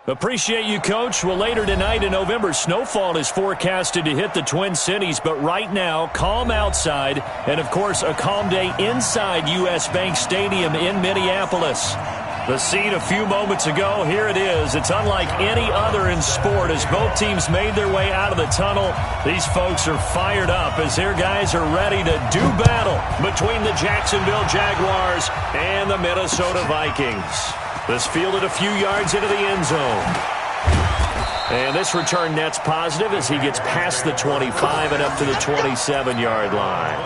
Appreciate you, Coach. Well, later tonight in November, snowfall is forecasted to hit the Twin Cities, but right now, calm outside, and, of course, a calm day inside U.S. Bank Stadium in Minneapolis. The scene a few moments ago, here it is. It's unlike any other in sport as both teams made their way out of the tunnel. These folks are fired up as their guys are ready to do battle between the Jacksonville Jaguars and the Minnesota Vikings. This fielded a few yards into the end zone. And this return net's positive as he gets past the 25 and up to the 27-yard line.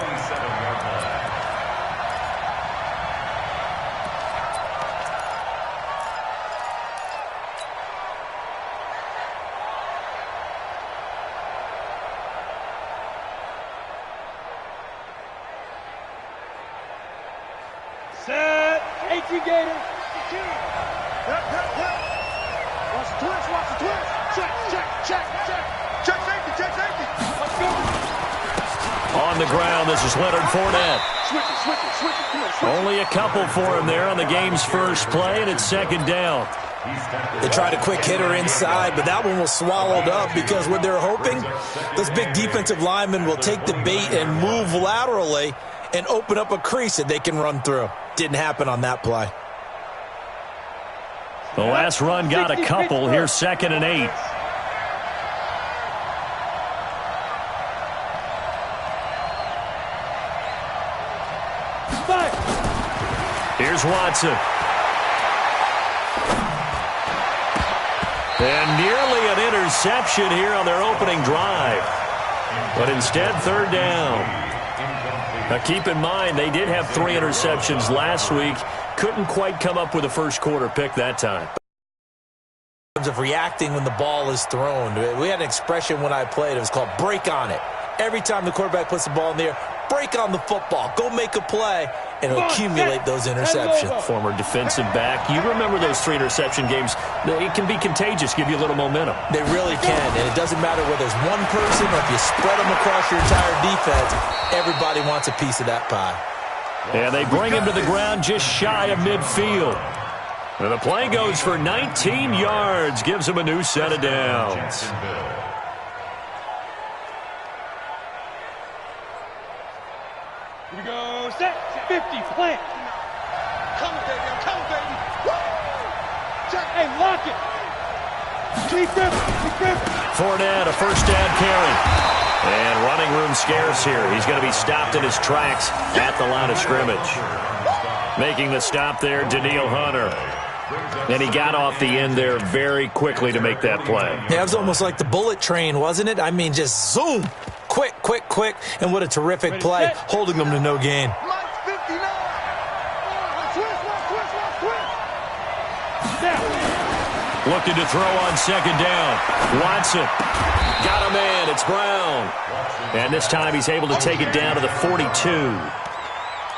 Set. 18 Gator. Watch the twist. Watch the twist. Check. Check safety. Let's go. On the ground, this is Leonard Fournette. Switch it. Come on, switch it. Only a couple for him there on the game's first play, and it's second down. They tried a quick hitter inside, but that one was swallowed up because what they're hoping, those big defensive linemen will take the bait and move laterally and open up a crease that they can run through. Didn't happen on that play. The last run got a couple. Here's 2nd and 8. Here's Watson. And nearly an interception here on their opening drive. But instead, 3rd down. Now keep in mind, they did have 3 interceptions last week. Couldn't quite come up with a first quarter pick that time. In terms of reacting when the ball is thrown, we had an expression when I played. It was called break on it. Every time the quarterback puts the ball in the air, break on the football. Go make a play and accumulate those interceptions. Former defensive back. You remember those 3 interception games. It can be contagious, give you a little momentum. They really can, and it doesn't matter whether it's one person or if you spread them across your entire defense. Everybody wants a piece of that pie. And they bring him to the ground just shy of midfield. And the play goes for 19 yards. Gives him a new set of downs. Here we go. Set. 50. Plant. Come, baby. Woo! Check. Hey, lock it. Keep gripping. Fournette, a first down carry. And running room scarce here. He's going to be stopped in his tracks at the line of scrimmage. Making the stop there, Danielle Hunter. And he got off the end there very quickly to make that play. Yeah, it was almost like the bullet train, wasn't it? I mean, just zoom. Quick. And what a terrific play, holding them to no gain. Looking to throw on 2nd down. Watson. Got a man. It's Brown. And this time he's able to take it down to the 42.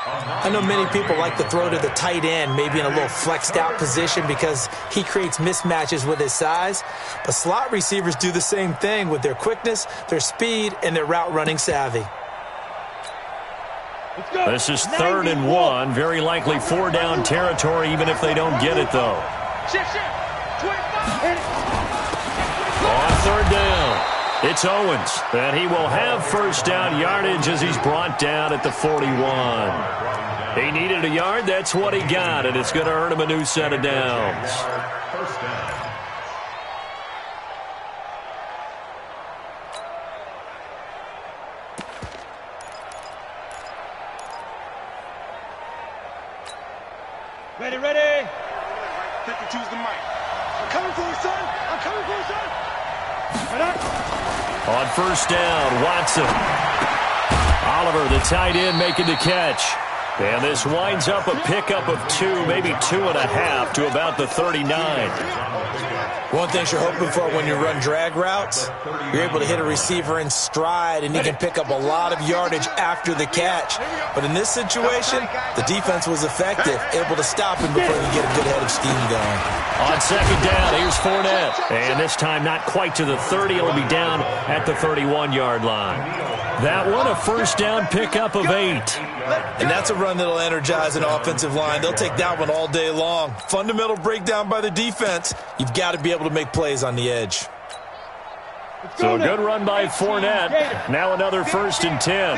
I know many people like to throw to the tight end, maybe in a little flexed out position because he creates mismatches with his size. But slot receivers do the same thing with their quickness, their speed, and their route running savvy. This is 3rd and 1. Very likely 4-down territory even if they don't get it, though. On 3rd down, it's Owens. And he will have first down yardage as he's brought down at the 41. He needed a yard. That's what he got, and it's going to earn him a new set of downs. Ready. 52's the mic. I'm coming for you, son. On first down, Watson. Oliver, the tight end, making the catch. And this winds up a pickup of 2, maybe 2.5 to about the 39. One thing you're hoping for when you run drag routes, you're able to hit a receiver in stride and you can pick up a lot of yardage after the catch. But in this situation, the defense was effective, able to stop him before he get a good head of steam going. On 2nd down, here's Fournette. And this time not quite to the 30. It'll be down at the 31-yard line. That one, a first down pickup of 8. And that's a run that'll energize an offensive line. They'll take that one all day long. Fundamental breakdown by the defense. You've got to be able to make plays on the edge. So a good run by Fournette. Now another 1st and 10.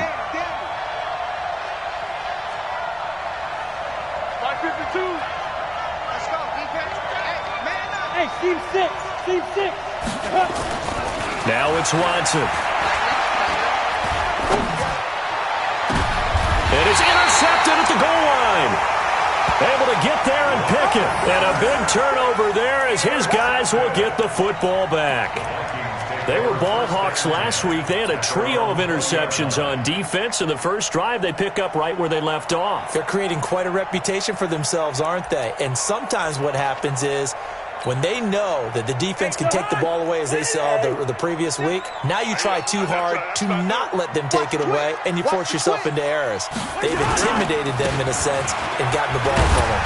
Let's go, defense. Hey, man up. Hey, Steve 6. Now it's Watson. It is intercepted at the goal line. Able to get there and pick it. And a big turnover there as his guys will get the football back. They were ball hawks last week. They had a trio of interceptions on defense. In the first drive, they pick up right where they left off. They're creating quite a reputation for themselves, aren't they? And sometimes what happens is when they know that the defense can take the ball away, as they saw the previous week, now you try too hard to not let them take it away, and you force yourself into errors. They've intimidated them in a sense and gotten the ball from them.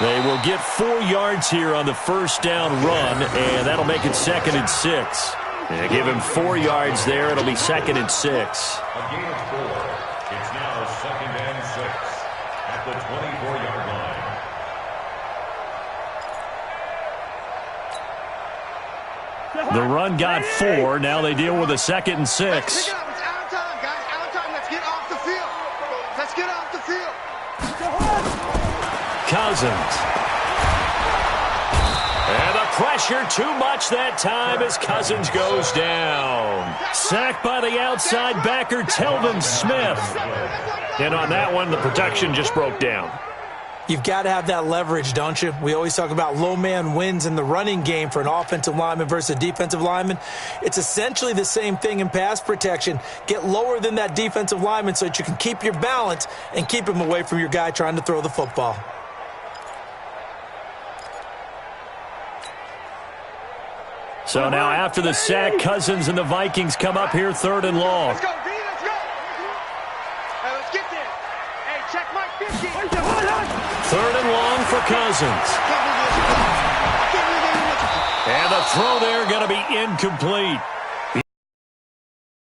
They will get 4 yards here on the first down run, and that'll make it 2nd and 6. They give him 4 yards there. It'll be 2nd and 6. A gain of 4. It's now 2nd and 6 at the 24-yard line. The run got 4. Now they deal with a 2nd and 6. Pick it up. It's out of time, guys. Out of time. Let's get off the field. Let's get off the field. Cousins. And the pressure too much that time as Cousins goes down. Sacked by the outside backer, Telvin Smith. And on that one, the protection just broke down. You've got to have that leverage, don't you? We always talk about low man wins in the running game for an offensive lineman versus a defensive lineman. It's essentially the same thing in pass protection. Get lower than that defensive lineman so that you can keep your balance and keep him away from your guy trying to throw the football. So now after the sack, Cousins and the Vikings come up here 3rd and long. Let's go, D. Let's go. Hey, let's get there. Hey, check Mike 50. 3rd and long for Cousins. And the throw there going to be incomplete.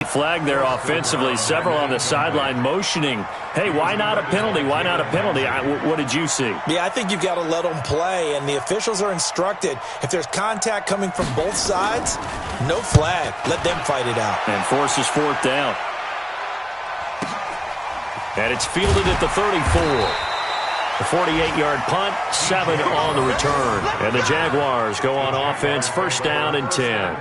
Flag there offensively. Several on the sideline motioning. Hey, why not a penalty? Why not a penalty? What did you see? Yeah, I think you've got to let them play, and the officials are instructed. If there's contact coming from both sides, no flag. Let them fight it out. And forces 4th down. And it's fielded at the 34. The 48-yard punt, 7 on the return. And the Jaguars go on offense, 1st down and 10.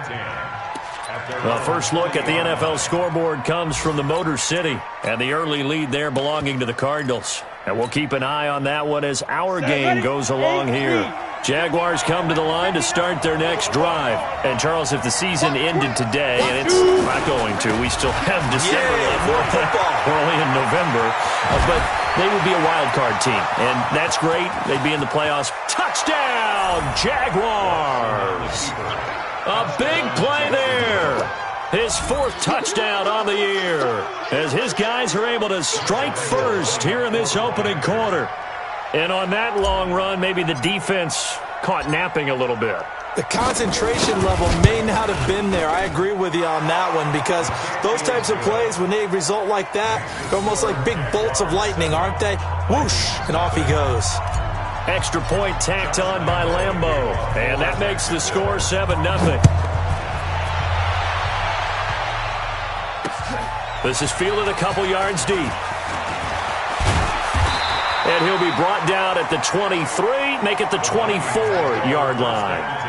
The first look at the NFL scoreboard comes from the Motor City, and the early lead there belonging to the Cardinals. And we'll keep an eye on that one as our game goes along here. Jaguars come to the line to start their next drive. And, Charles, if the season ended today, and it's not going to, we still have December left. We're only in November. But they would be a wild card team, and that's great. They'd be in the playoffs. Touchdown, Jaguars! A big play there. His 4th touchdown on the year as his guys are able to strike first here in this opening quarter. And on that long run, maybe the defense caught napping a little bit. The concentration level may not have been there. I agree with you on that one because those types of plays, when they result like that, they're almost like big bolts of lightning, aren't they? Whoosh, and off he goes. Extra point tacked on by Lambeau. And that makes the score 7-0. This is fielded a couple yards deep. And he'll be brought down at the 23, make it the 24-yard line.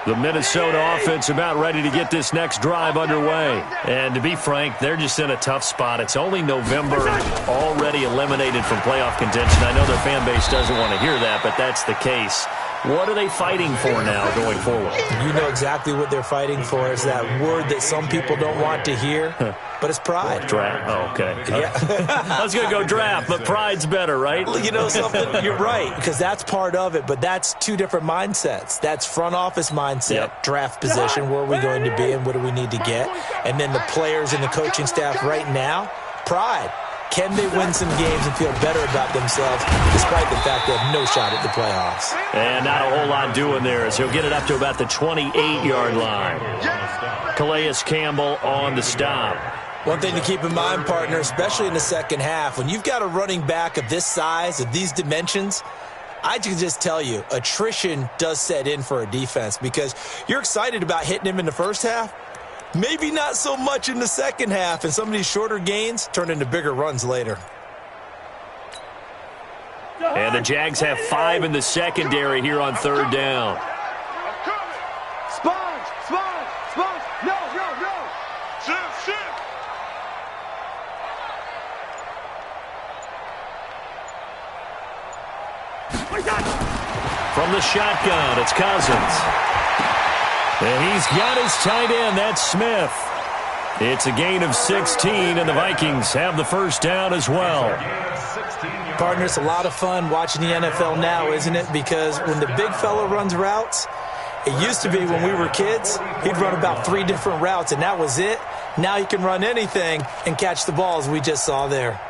The Minnesota offense about ready to get this next drive underway. And to be frank, they're just in a tough spot. It's only November, already eliminated from playoff contention. I know their fan base doesn't want to hear that, but that's the case. What are they fighting for now going forward? You know exactly what they're fighting for. Is that word that some people don't want to hear, but it's pride. Draft. Oh, okay. Yeah. I was going to go draft, but pride's better, right? You know something? You're right, because that's part of it, but that's two different mindsets. That's front office mindset, draft position, where are we going to be and what do we need to get? And then the players and the coaching staff right now, pride. Can they win some games and feel better about themselves despite the fact they have no shot at the playoffs? And not a whole lot doing there as he'll get it up to about the 28-yard line. Calais Campbell on the stop. One thing to keep in mind, partner, especially in the second half, when you've got a running back of this size, of these dimensions, I can just tell you, attrition does set in for a defense because you're excited about hitting him in the first half. Maybe not so much in the second half, and some of these shorter gains turn into bigger runs later. And the Jags have 5 in the secondary here on third down. Sponge, sponge, sponge. No, no, no. Shift, shift. From the shotgun, it's Cousins. And he's got his tight end, that's Smith. It's a gain of 16, and the Vikings have the first down as well. Partner, it's a lot of fun watching the NFL now, isn't it? Because when the big fella runs routes, it used to be when we were kids, he'd run about 3 different routes, and that was it. Now he can run anything and catch the balls we just saw there.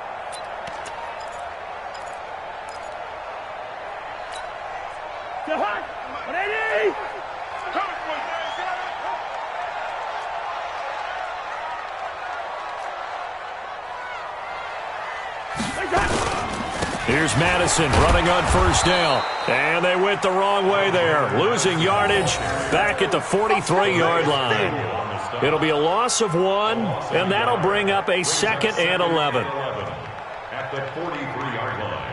Here's Madison running on first down. And they went the wrong way there. Losing yardage back at the 43-yard line. It'll be a loss of 1, and that'll bring up a 2nd and 11. At the 43-yard line.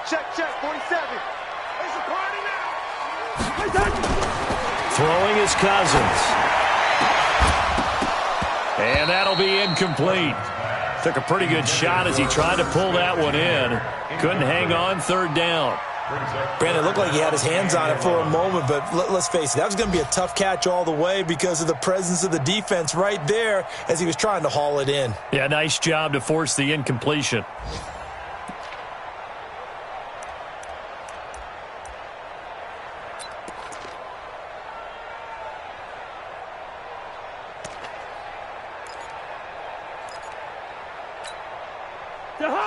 Check, check, 47. It's a party now. Throwing is Cousins. And that'll be incomplete. Took a pretty good shot as he tried to pull that one in. Couldn't hang on third down. Brandon, it looked like he had his hands on it for a moment, but let's face it, that was going to be a tough catch all the way because of the presence of the defense right there as he was trying to haul it in. Yeah, nice job to force the incompletion.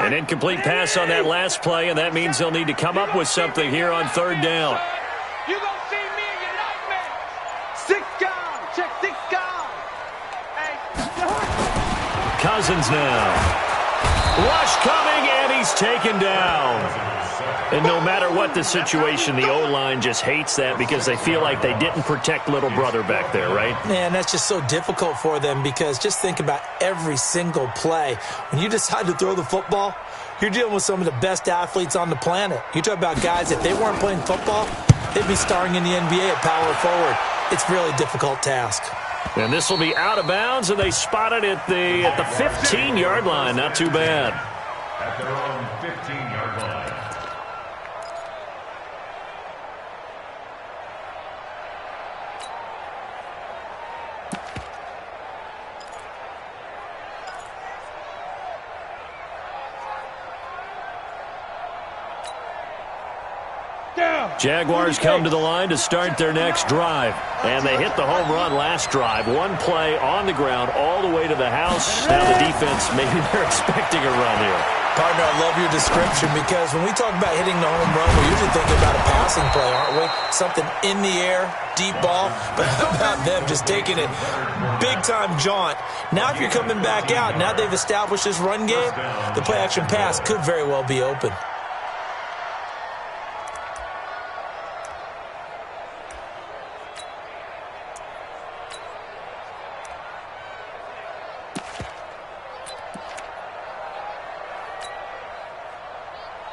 An incomplete pass on that last play, and that means they'll need to come up with something here on third down. You gonna see me in your nightmare. 6 guys. Check 6 guys. Hey. Cousins now. Rush coming, and he's taken down. And no matter what the situation, the O-line just hates that because they feel like they didn't protect little brother back there, right? Man, that's just so difficult for them because just think about every single play. When you decide to throw the football, you're dealing with some of the best athletes on the planet. You talk about guys, if they weren't playing football, they'd be starring in the NBA at power forward. It's a really difficult task. And this will be out of bounds, and they spot it at the 15-yard line. Not too bad. At their own 15-yard line. Jaguars come to the line to start their next drive. And they hit the home run last drive. 1 play on the ground all the way to the house. Now the defense, maybe they're expecting a run here. Partner, I love your description because when we talk about hitting the home run, we're usually thinking about a passing play, aren't we? Something in the air, deep ball. But how about them just taking it big-time jaunt? Now if you're coming back out, now they've established this run game, the play-action pass could very well be open.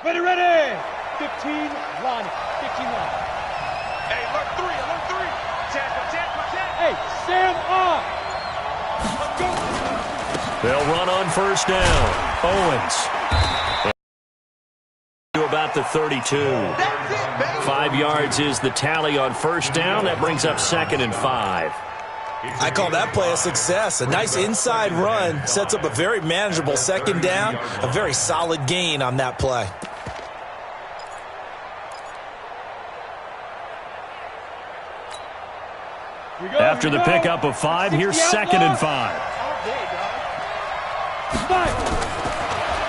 Ready, ready. 15, 1. 15, 1. Hey, alert 3, alert 3. Check, check, check. Hey, stand up. Let's go. They'll run on first down. Owens. To about the 32. That's it, baby. 5 yards is the tally on first down. That brings up 2nd and 5. I call that play a success. A nice inside run sets up a very manageable second down. A very solid gain on that play. After the pickup of 5, here's 2nd and 5.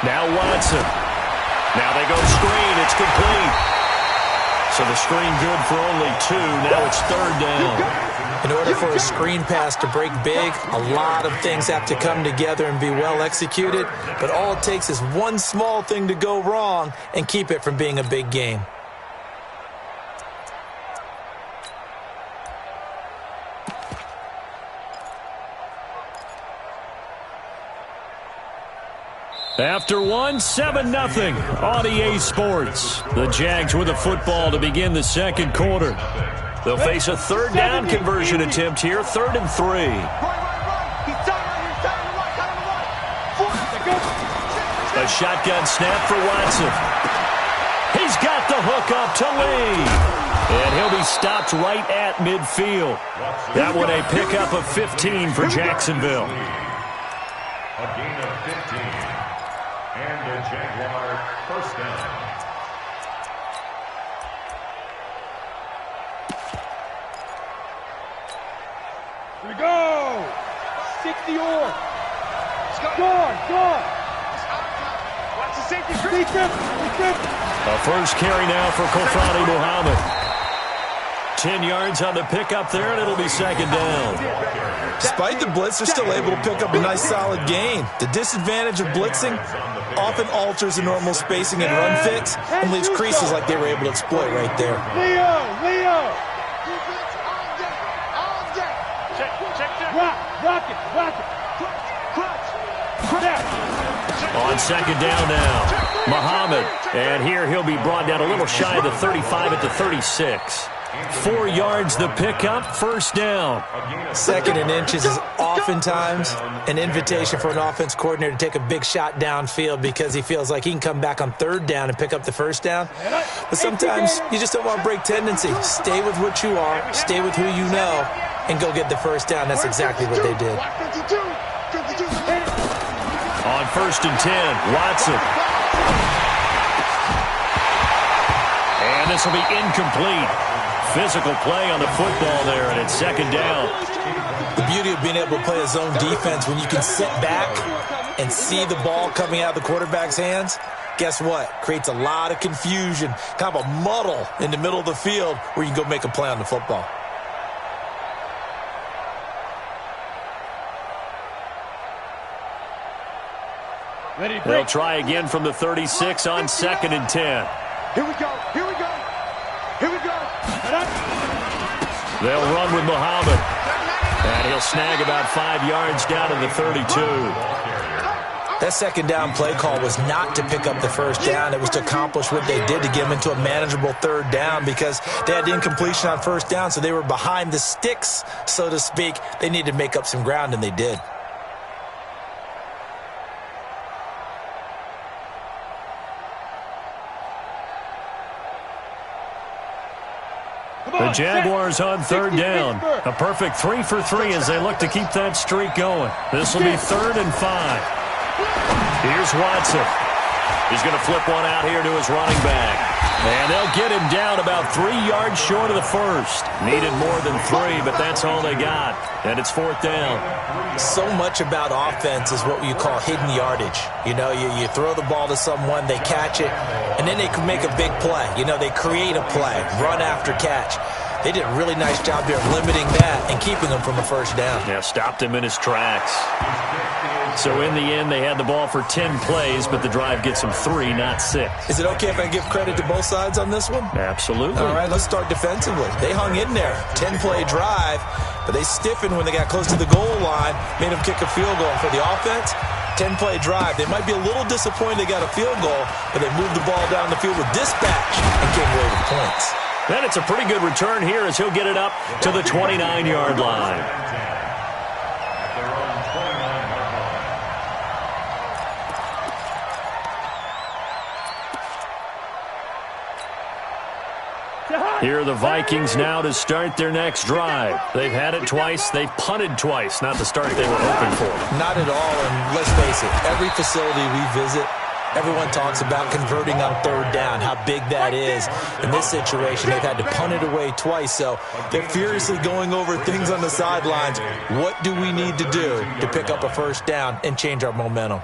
Now Watson. Now they go screen. It's complete. So the screen good for only 2. Now it's 3rd down. In order for a screen pass to break big, a lot of things have to come together and be well executed. But all it takes is one small thing to go wrong and keep it from being a big game. After 1, 7-0 on EA Sports. The Jags with the football to begin the 2nd quarter. They'll face a 3rd down conversion attempt here, 3rd and 3. A shotgun snap for Watson. He's got the hook up to Lee. And he'll be stopped right at midfield. That one a pickup of 15 for Jacksonville. A gain of 15. And the Jaguar 1st down. Here we go. 60 or. Gone. Watch the safety. A first carry now for Kofrani Muhammad. 10 yards on the pickup there, and it'll be 2nd down. Despite the blitz, they're still able to pick up a nice solid gain. The disadvantage of blitzing often alters the normal spacing and run fits and leaves creases like they were able to exploit right there. Leo. Rock it. On 2nd down now, Muhammad. And here he'll be brought down a little shy of the 35 at the 36. 4 yards the pickup, 1st down. 2nd and inches is oftentimes an invitation for an offense coordinator to take a big shot downfield because he feels like he can come back on 3rd down and pick up the 1st down. But sometimes you just don't want to break tendency. Stay with what you are, stay with who you know, and go get the 1st down. That's exactly what they did. On 1st and 10, Watson. And this will be incomplete. Physical play on the football there, and it's 2nd down. The beauty of being able to play a zone defense when you can sit back and see the ball coming out of the quarterback's hands, guess what? Creates a lot of confusion, kind of a muddle in the middle of the field where you can go make a play on the football. They'll try again from the 36 on 2nd and 10. Here we go. They'll run with Muhammad. And he'll snag about 5 yards down to the 32. That 2nd down play call was not to pick up the 1st down. It was to accomplish what they did to get them into a manageable 3rd down because they had incompletion on 1st down, so they were behind the sticks, so to speak. They needed to make up some ground, and they did. The Jaguars on 3rd down. A perfect 3 for 3 as they look to keep that streak going. This will be 3rd and 5. Here's Watson. He's going to flip one out here to his running back. And they'll get him down about 3 yards short of the 1st. Needed more than 3, but that's all they got. And it's 4th down. So much about offense is what you call hidden yardage. You know, you throw the ball to someone, they catch it, and then they can make a big play. You know, they create a play, run after catch. They did a really nice job there limiting that and keeping him from a 1st down. Yeah, stopped him in his tracks. So in the end, they had the ball for 10 plays, but the drive gets them 3, not 6. Is it okay if I give credit to both sides on this one? Absolutely. All right, let's start defensively. They hung in there. 10-play drive, but they stiffened when they got close to the goal line, made them kick a field goal. And for the offense, 10-play drive. They might be a little disappointed they got a field goal, but they moved the ball down the field with dispatch and came away with points. And it's a pretty good return here as he'll get it up to the 29-yard line. Here are the Vikings now to start their next drive. They've had it twice. They've punted twice. Not the start they were hoping for. Not at all, and let's face it, every facility we visit, Everyone talks about converting on third down, how big that is. In this situation, they've had to punt it away twice, so they're furiously going over things on the sidelines. What do we need to do to pick up a first down and change our momentum?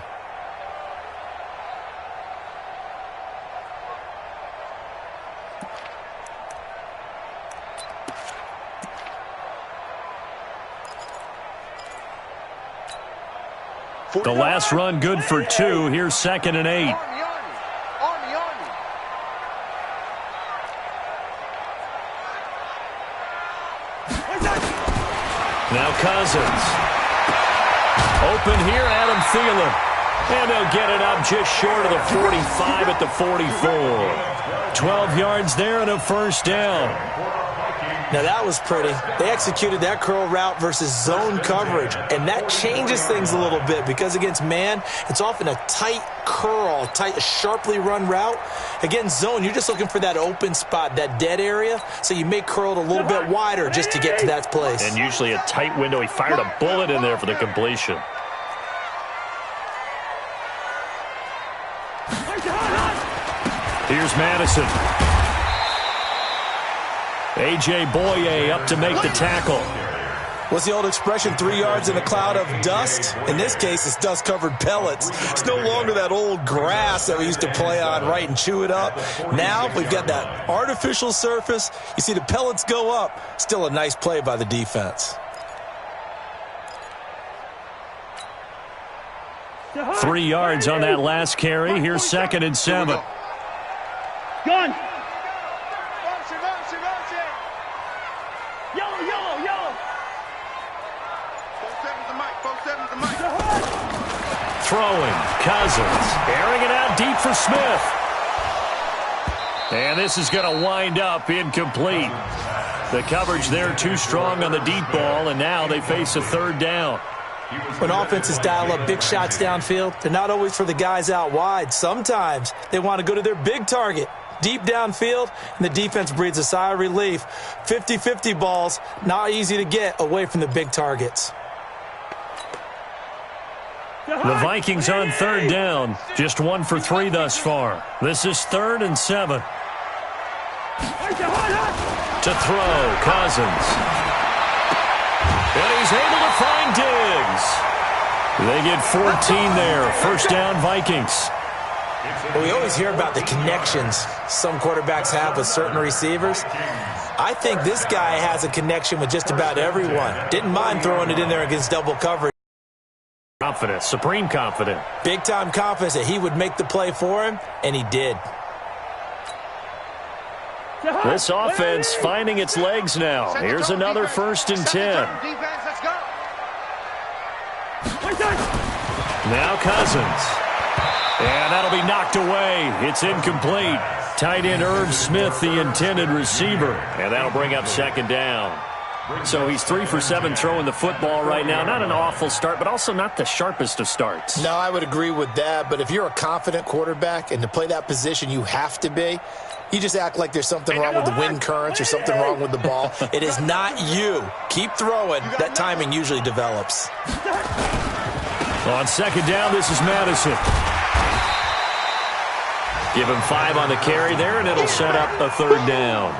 The last run good for 2. Here's 2nd and 8. Now Cousins. Open here, Adam Thielen. And they'll get it up just short of the 45 at the 44. 12 yards there and a first down. Now that was pretty. They executed that curl route versus zone coverage, and that changes things a little bit because against man, it's often a tight curl, tight, sharply run route. Against zone, you're just looking for that open spot, that dead area, so you may curl it a little bit wider just to get to that place. And usually a tight window. He fired a bullet in there for the completion. Here's Madison. A.J. Boye up to make the tackle. What's the old expression, 3 yards in a cloud of dust? In this case, it's dust-covered pellets. It's no longer that old grass that we used to play on, right, and chew it up. Now we've got that artificial surface. You see the pellets go up. Still a nice play by the defense. 3 yards on that last carry. Here's 2nd and 7. Gun. Throwing, Cousins, airing it out deep for Smith. And this is going to wind up incomplete. The coverage there too strong on the deep ball, and now they face a third down. When offenses dial up big shots downfield, they're not always for the guys out wide. Sometimes they want to go to their big target, deep downfield, and the defense breathes a sigh of relief. 50-50 balls, not easy to get away from the big targets. The Vikings on third down. Just 1 for 3 thus far. This is 3rd and 7. To throw, Cousins. And he's able to find Diggs. They get 14 there. First down, Vikings. Well, we always hear about the connections some quarterbacks have with certain receivers. I think this guy has a connection with just about everyone. Didn't mind throwing it in there against double coverage. Confident, supreme confident. Big-time confidence that he would make the play for him, and he did. This offense finding its legs now. Here's another 1st and 10. Now Cousins. And that'll be knocked away. It's incomplete. Tight end Irv Smith, the intended receiver. And that'll bring up 2nd down. So he's 3 for 7 throwing the football right now. Not an awful start, but also not the sharpest of starts. No, I would agree with that. But if you're a confident quarterback and to play that position you have to be, you just act like there's something wrong with the wind currents or something wrong with the ball. It is not you. Keep throwing. That timing usually develops. On 2nd down, this is Madison. Give him 5 on the carry there, and it'll set up a 3rd down.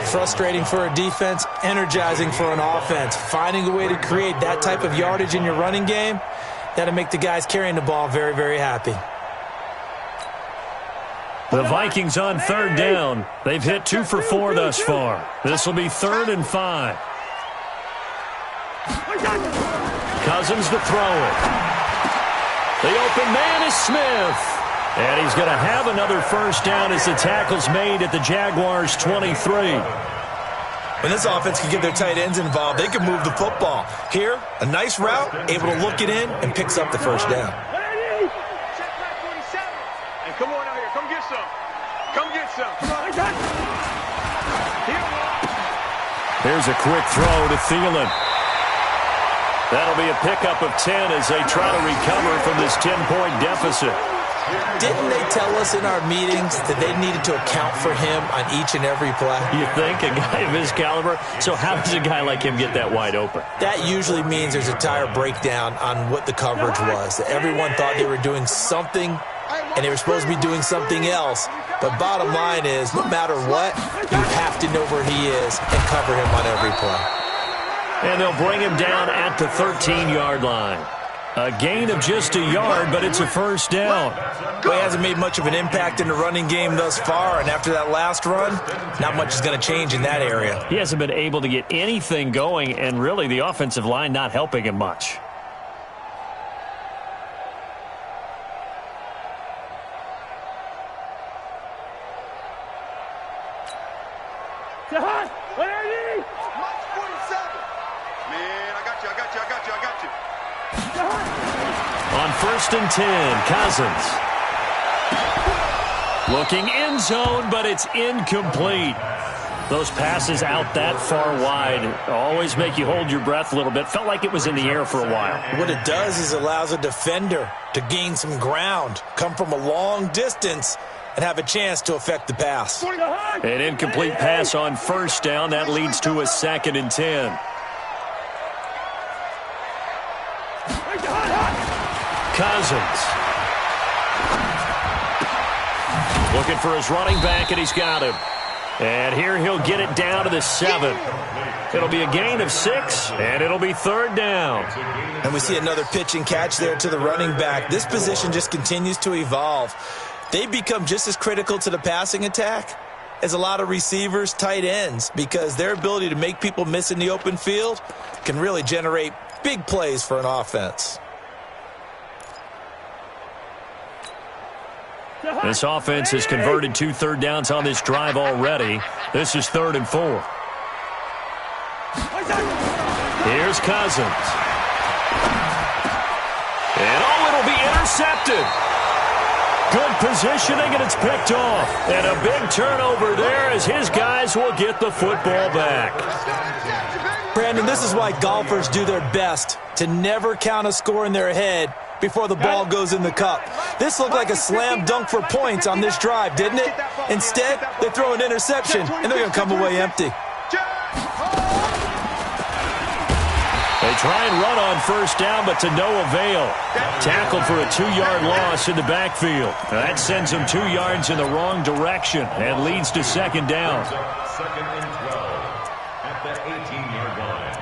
Frustrating for a defense, energizing for an offense. Finding a way to create that type of yardage in your running game, that'll make the guys carrying the ball very, very happy. The Vikings on 3rd down. They've hit 2 for 4 thus far. This will be 3rd and 5. Cousins to throw it. The open man is Smith. And he's going to have another first down as the tackle's made at the Jaguars' 23. When this offense can get their tight ends involved, they can move the football. Here, a nice route, able to look it in, and picks up the first down. Hey, come on out here. Come get some. Come get some. Come on. Here's a quick throw to Thielen. That'll be a pickup of 10 as they try to recover from this 10-point deficit. Didn't they tell us in our meetings that they needed to account for him on each and every play? You think? A guy of his caliber? So how does a guy like him get that wide open? That usually means there's a tire breakdown on what the coverage was. Everyone thought they were doing something and they were supposed to be doing something else. But bottom line is, no matter what, you have to know where he is and cover him on every play. And they'll bring him down at the 13-yard line. A gain of just a yard, but it's a first down. Well, he hasn't made much of an impact in the running game thus far, and after that last run, not much is going to change in that area. He hasn't been able to get anything going, and really the offensive line not helping him much. Where are you? Mike 47. Man, I got you. On 1st and 10, Cousins. Looking end zone, but it's incomplete. Those passes out that far wide always make you hold your breath a little bit. Felt like it was in the air for a while. What it does is allows a defender to gain some ground, come from a long distance, and have a chance to affect the pass. An incomplete pass on 1st down. That leads to a 2nd and 10. Cousins. Looking for his running back, and he's got him. And here he'll get it down to the 7. It'll be a gain of 6, and it'll be 3rd down. And we see another pitch and catch there to the running back. This position just continues to evolve. They become just as critical to the passing attack as a lot of receivers, tight ends, because their ability to make people miss in the open field can really generate big plays for an offense. This offense has converted 2 third downs on this drive already. This is 3rd and 4. Here's Cousins. And it'll be intercepted. Good positioning, and it's picked off. And a big turnover there as his guys will get the football back. Brandon, this is why golfers do their best to never count a score in their head before the ball goes in the cup. This looked like a slam dunk for points on this drive, didn't it? Instead, they throw an interception, and they're going to come away empty. They try and run on 1st down, but to no avail. Tackled for a 2-yard loss in the backfield. That sends them 2 yards in the wrong direction and leads to 2nd down. 2nd and 12 at the 18-yard line.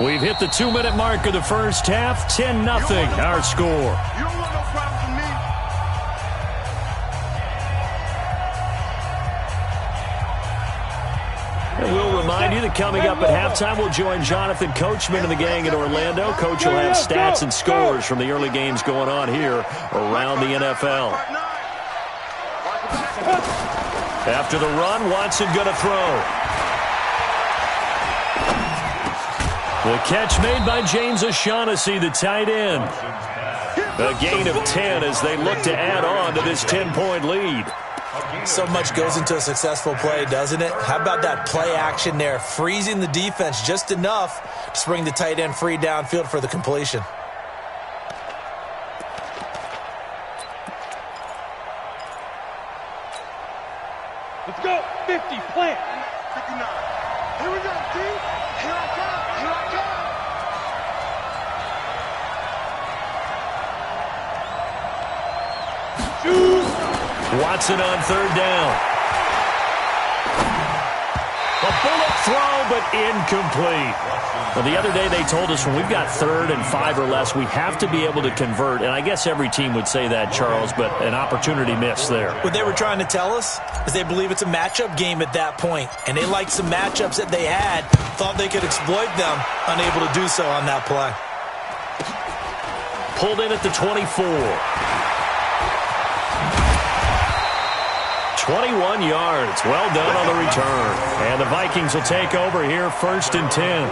We've hit the 2-minute mark of the first half. 10-0 our score. You don't want no problem from me. And we'll remind you that coming up at halftime, we'll join Jonathan Coachman and the gang in Orlando. Coach will have stats and scores from the early games going on here around the NFL. After the run, Watson going to throw. The catch made by James O'Shaughnessy, the tight end. A gain of 10 as they look to add on to this 10-point lead. So much goes into a successful play, doesn't it? How about that play action there, freezing the defense just enough to bring the tight end free downfield for the completion. Let's go. 50, plant. 59. Here we go, T. Here I come. Here I come. Shoot. Watson on 3rd down. A bullet throw, but incomplete. Well, the other day they told us when we've got 3rd and 5 or less, we have to be able to convert. And I guess every team would say that, Charles, but an opportunity missed there. What they were trying to tell us is they believe it's a matchup game at that point, and they liked some matchups that they had, thought they could exploit them, unable to do so on that play. Pulled in at the 24. 21 yards. Well done on the return. And the Vikings will take over here 1st and 10.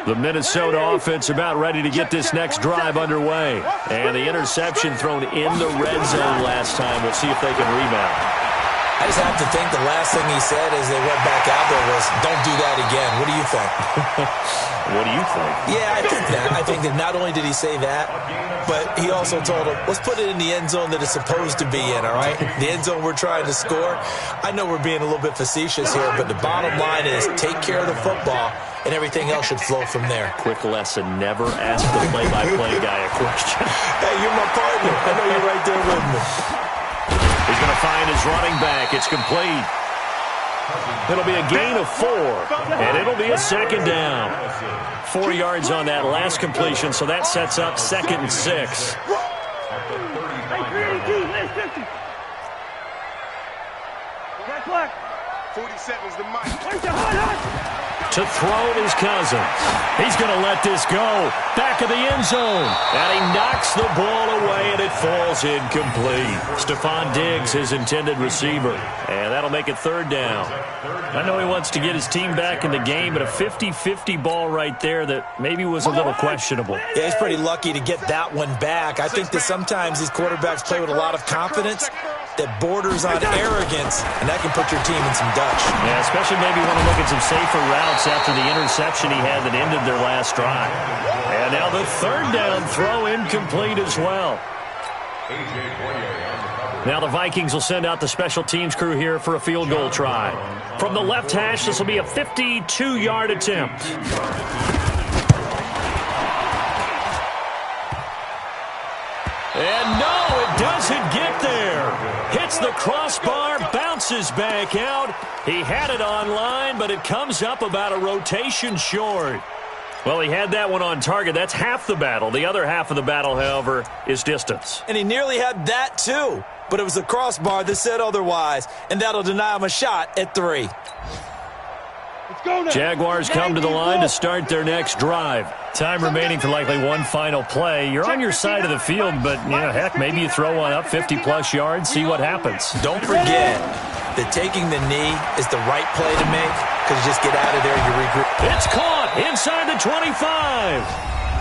The Minnesota offense about ready to get this next drive underway. And the interception thrown in the red zone last time. We'll see if they can rebound. I just have to think the last thing he said as they went back out there was, don't do that again. What do you think? What do you think? Yeah, I think that not only did he say that, but he also told him, let's put it in the end zone that it's supposed to be in, all right? The end zone we're trying to score. I know we're being a little bit facetious here, but the bottom line is take care of the football, and everything else should flow from there. Quick lesson, never ask the play-by-play guy a question. Hey, you're my partner. I know you're right there with me. He's going to find his running back. It's complete. It'll be a gain of 4, and it'll be a second down. 4 yards on that last completion, so that sets up 2nd and 6. 47's the mic. To throw his Cousins. He's going to let this go. Back of the end zone. And he knocks the ball away, and it falls incomplete. Stephon Diggs, his intended receiver. And that'll make it 3rd down. I know he wants to get his team back in the game, but a 50-50 ball right there that maybe was a little questionable. Yeah, he's pretty lucky to get that one back. I think that sometimes these quarterbacks play with a lot of confidence that borders on arrogance, and that can put your team in some dutch. Yeah, especially maybe want to look at some safer routes after the interception he had that ended their last drive. And now the 3rd down throw incomplete as well. Now the Vikings will send out the special teams crew here for a field goal try. From the left hash, this will be a 52-yard attempt. And no, it doesn't get there. Hits the crossbar, bounces back out. He had it online, but it comes up about a rotation short. Well, he had that one on target. That's half the battle. The other half of the battle, however, is distance. And he nearly had that, too. But it was the crossbar that said otherwise, and that'll deny him a shot at 3. Jaguars come to the line to start their next drive. Time remaining for likely one final play. You're on your side of the field, but, heck, maybe you throw one up 50-plus yards, see what happens. Don't forget that taking the knee is the right play to make, because you just get out of there, you regroup. It's caught inside the 25.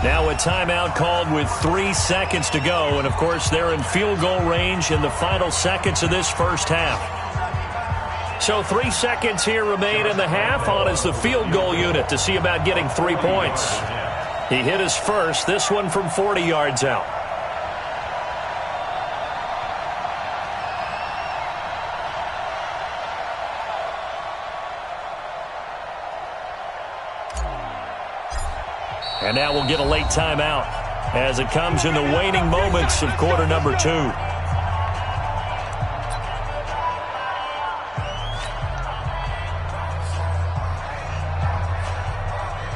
Now a timeout called with 3 seconds to go, and, of course, they're in field goal range in the final seconds of this first half. So 3 seconds here remain in the half. On is the field goal unit to see about getting 3 points. He hit his first, this one from 40 yards out. And now we'll get a late timeout as it comes in the waning moments of quarter number 2.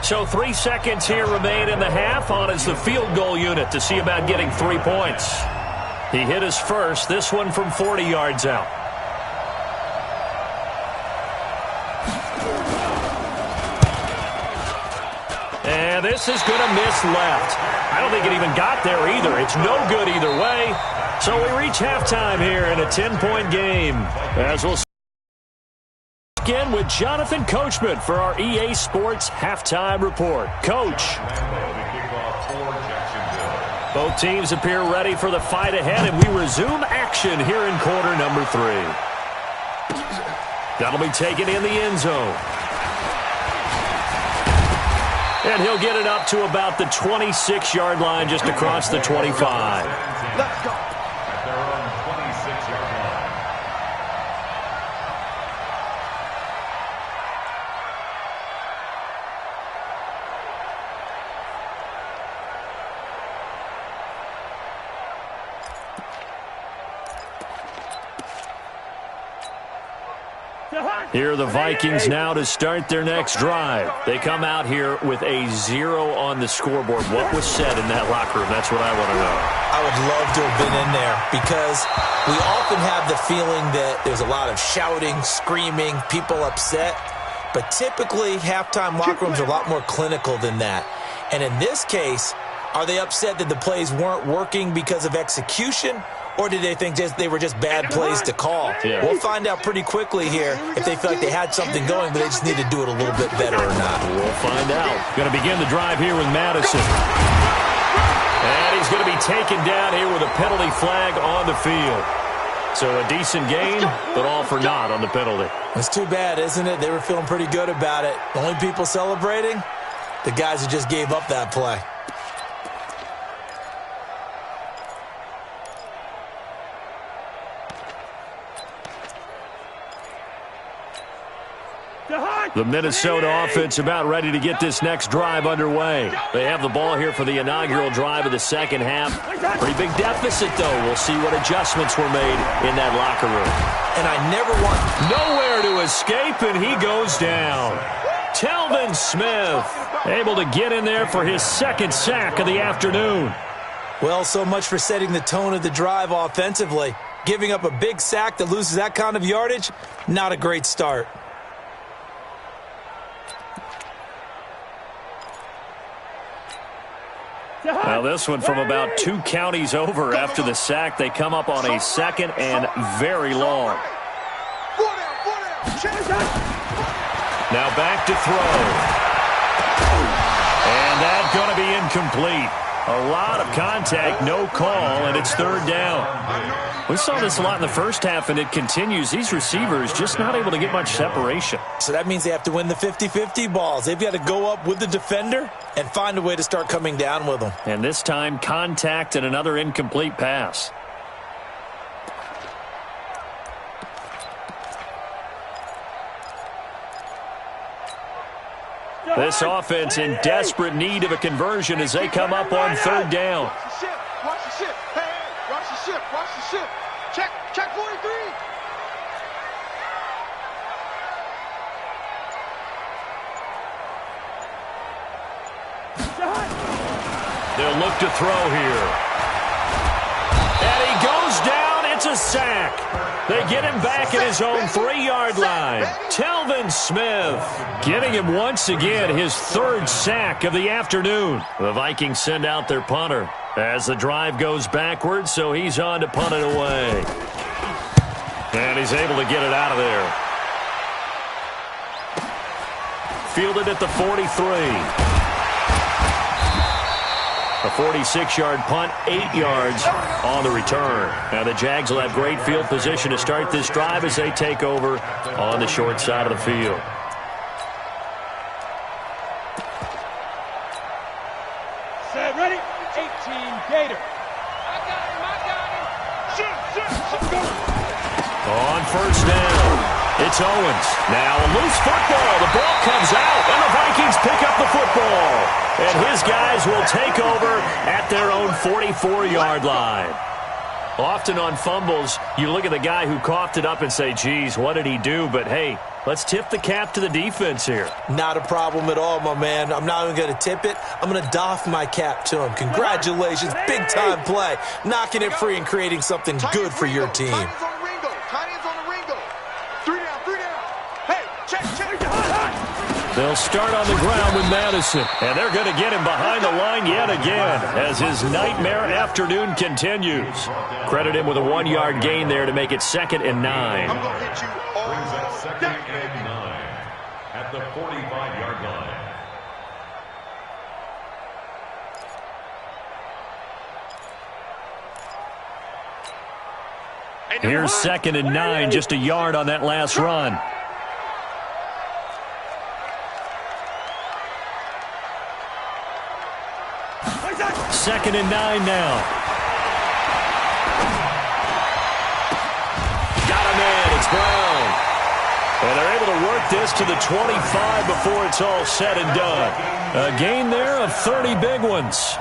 So 3 seconds here remain in the half. On is the field goal unit to see about getting 3 points. He hit his first, this one from 40 yards out. And this is going to miss left. I don't think it even got there either. It's no good either way. So we reach halftime here in a 10-point game. As we'll again with Jonathan Coachman for our EA Sports Halftime Report. Coach. Both teams appear ready for the fight ahead, and we resume action here in quarter number 3. That'll be taken in the end zone. And he'll get it up to about the 26-yard line, just across the 25. Let's go. At their own 26-yard line. Here are the Vikings now to start their next drive. They come out here with a 0 on the scoreboard. What was said in that locker room? That's what I want to know. I would love to have been in there because we often have the feeling that there's a lot of shouting, screaming, people upset. But typically, halftime locker rooms are a lot more clinical than that. And in this case, are they upset that the plays weren't working because of execution? Or did they think they were just bad plays to call? Yeah. We'll find out pretty quickly here if they feel like they had something going, but they just need to do it a little bit better or not. We'll find out. Going to begin the drive here with Madison. And he's going to be taken down here with a penalty flag on the field. So a decent gain, but all for naught on the penalty. It's too bad, isn't it? They were feeling pretty good about it. The only people celebrating, the guys who just gave up that play. The Minnesota offense about ready to get this next drive underway. They have the ball here for the inaugural drive of the second half. Pretty big deficit, though. We'll see what adjustments were made in that locker room. And I never want... Nowhere to escape, and he goes down. Telvin Smith able to get in there for his second sack of the afternoon. Well, so much for setting the tone of the drive offensively. Giving up a big sack that loses that kind of yardage, not a great start. Now this one from about 2 counties over after the sack. They come up on a second and very long. Now back to throw. And that's going to be incomplete. A lot of contact, no call, and it's third down. We saw this a lot in the first half, and it continues. These receivers just not able to get much separation. So that means they have to win the 50-50 balls. They've got to go up with the defender and find a way to start coming down with them. And this time, contact and another incomplete pass. This offense in desperate need of a conversion as they come up on third down. Watch the ship. Watch the ship. Hey, watch the ship. Watch the ship. Check 43. They'll look to throw here. And he goes down. It's a sack. They get him back at his own 3-yard line. Telvin Smith getting him once again his third sack of the afternoon. The Vikings send out their punter as the drive goes backwards, so he's on to punt it away. And he's able to get it out of there. Fielded at the 43. A 46-yard punt, 8 yards on the return. Now the Jags will have great field position to start this drive as they take over on the short side of the field. Set, ready, 18 Gator. I got him. On first down, it's Owens. Now a loose football. The ball comes out, and the Vikings pick up the football. And his guys will take over at their own 44-yard line. Often on fumbles, you look at the guy who coughed it up and say, geez, what did he do? But, hey, let's tip the cap to the defense here. Not a problem at all, my man. I'm not even going to tip it. I'm going to doff my cap to him. Congratulations. Big-time play. Knocking it free and creating something good for your team. Tight ends on the Ringo. 3 down, 3 down. Hey, check. They'll start on the ground with Madison, and they're going to get him behind the line yet again as his nightmare afternoon continues. Credit him with a 1-yard gain there to make it 2nd and 9. I'm going to hit you all Brings up 2nd and 9 at the 45-yard line. Here's 2nd and 9, just a yard on that last run. Second and 9 now. Got him in. It's Brown. And they're able to work this to the 25 before it's all said and done. A gain there of 30 big ones.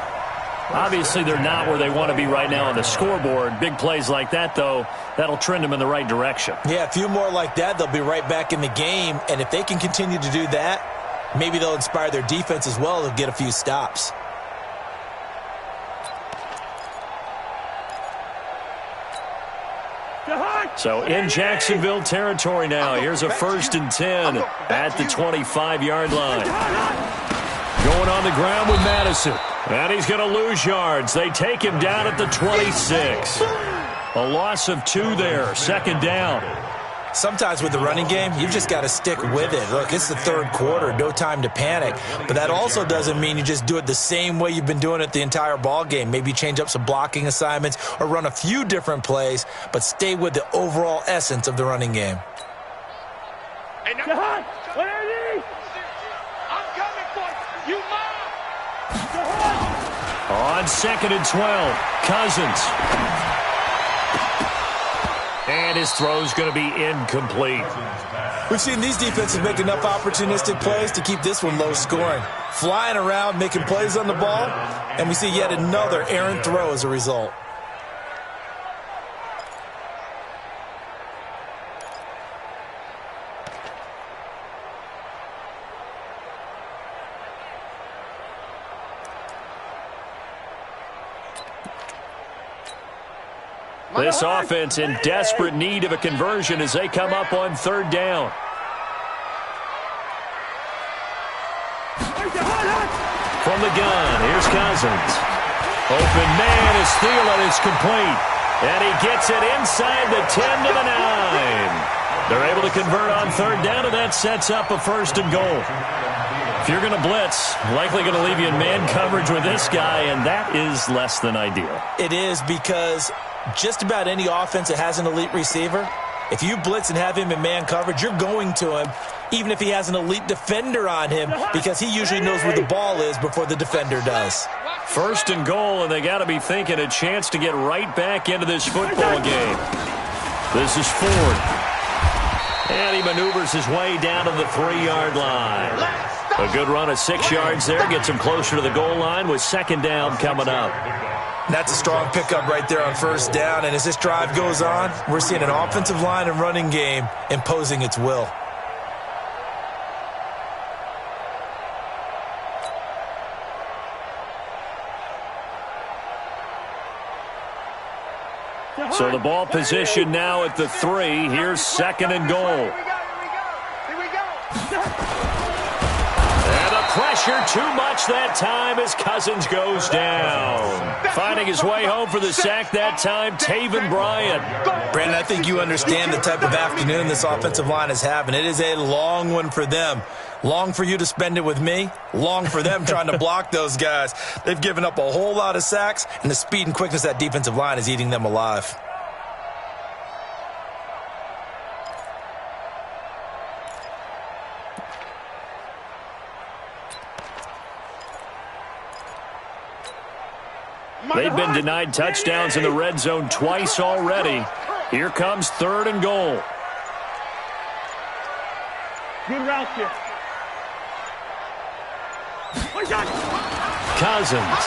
Obviously, they're not where they want to be right now on the scoreboard. Big plays like that, though, that'll trend them in the right direction. Yeah, a few more like that, they'll be right back in the game. And if they can continue to do that, maybe they'll inspire their defense as well to get a few stops. So in Jacksonville territory now. Here's a 1st and 10 at the 25-yard line. Going on the ground with Madison. And he's going to lose yards. They take him down at the 26. A loss of 2 there. 2nd down. Sometimes with the running game, you've just got to stick with it. Look, it's the third quarter, no time to panic. But that also doesn't mean you just do it the same way you've been doing it the entire ball game. Maybe change up some blocking assignments or run a few different plays, but stay with the overall essence of the running game. Jahan, what are these? I'm coming for you. You mom. Jahan. On 2nd and 12, Cousins. And his throw's going to be incomplete. We've seen these defenses make enough opportunistic plays to keep this one low scoring. Flying around, making plays on the ball, and we see yet another errant throw as a result. This offense in desperate need of a conversion as they come up on 3rd down. From the gun, here's Cousins. Open man is Thielen, is complete. And he gets it inside the 10 to the 9. They're able to convert on 3rd down, and that sets up a 1st and goal. If you're going to blitz, likely going to leave you in man coverage with this guy, and that is less than ideal. It is, because just about any offense that has an elite receiver, if you blitz and have him in man coverage, you're going to him, even if he has an elite defender on him, because he usually knows where the ball is before the defender does. 1st and goal, and they got to be thinking a chance to get right back into this football game. This is Ford. And he maneuvers his way down to the 3-yard line. A good run of 6 yards there gets him closer to the goal line with 2nd down coming up. That's a strong pickup right there on 1st down, and as this drive goes on, we're seeing an offensive line and running game imposing its will. So the ball position now at the 3. Here's 2nd and goal. Here we go. And the pressure too much that time as Cousins goes down. Finding his way home for the sack that time, Taven Bryan. Brandon, I think you understand the type of afternoon this offensive line is having. It is a long one for them. Long for you to spend it with me. Long for them trying to block those guys. They've given up a whole lot of sacks, and the speed and quickness of that defensive line is eating them alive. They've been denied touchdowns in the red zone twice already. Here comes 3rd and goal. Good route here. Cousins.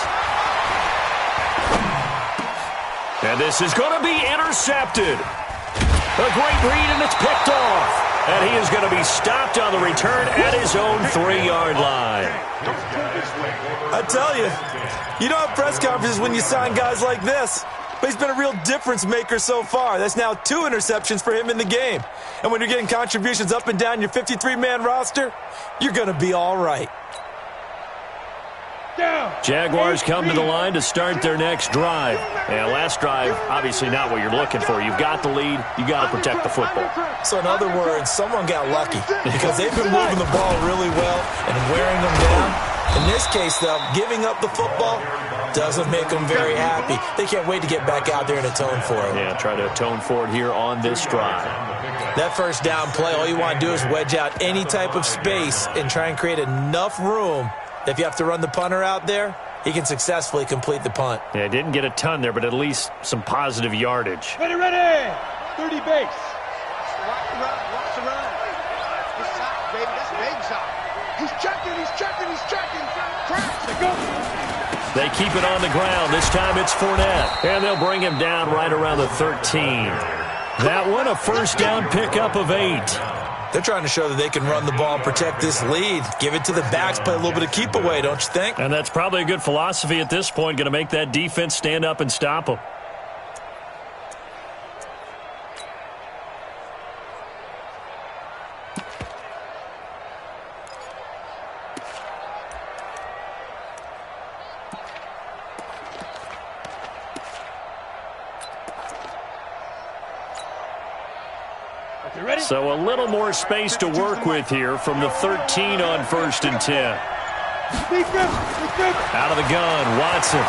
And this is going to be intercepted. A great read, and it's picked off. And he is going to be stopped on the return at his own 3-yard line. I tell you, you don't have press conferences when you sign guys like this. But he's been a real difference maker so far. That's now 2 interceptions for him in the game. And when you're getting contributions up and down your 53-man roster, you're going to be all right. Jaguars come to the line to start their next drive. And last drive, obviously not what you're looking for. You've got the lead. You've got to protect the football. So in other words, someone got lucky because they've been moving the ball really well and wearing them down. In this case, though, giving up the football doesn't make them very happy. They can't wait to get back out there and atone for it. Yeah, try to atone for it here on this drive. That 1st down play, all you want to do is wedge out any type of space and try and create enough room. If you have to run the punter out there, he can successfully complete the punt. Yeah, didn't get a ton there, but at least some positive yardage. Ready. 30 base. Watch the run. This side, baby, that's big side. He's checking. Crash. Go. They keep it on the ground. This time it's Fournette. And they'll bring him down right around the 13. That one, a 1st down pickup of 8. They're trying to show that they can run the ball and protect this lead. Give it to the backs, play a little bit of keep away, don't you think? And that's probably a good philosophy at this point, going to make that defense stand up and stop them. So a little more space to work with here from the 13 on 1st and 10. Out of the gun, Watson.